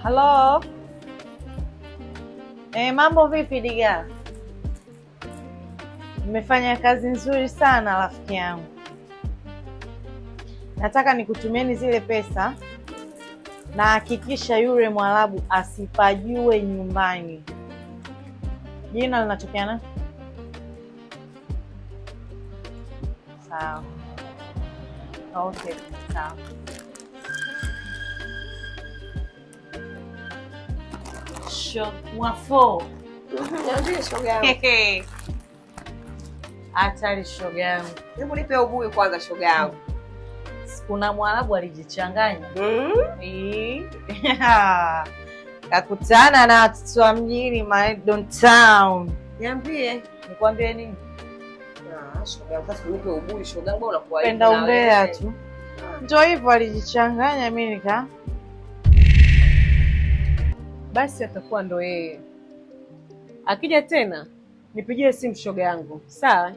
Halo. Mambo vipi Diga? Nimefanya kazi nzuri sana rafiki yangu. Nataka nikutumieni zile pesa na hakikisha yule Mwarabu asipajue nyumbani. Jina linatokea na? Sawa. Okay, sawa. Mwafo. Niambie shoga yangu. Hatari shoga yangu. Hebu nipe ubuyu kwanza shoga yangu. Kuna Mwarabu alijichanganya. Kakutana na watoto wa mjini my downtown. Niambie. Nikwambie nini? Shoga yangu, basi nipe ubuyu shoga yangu, unakuwa hivi. Penda umbea tu. Ndio hivyo alijichanganya mimi nika. Basi atakuwa ndo yeye. Akija tena nipigie simu shoga yangu. Sawa?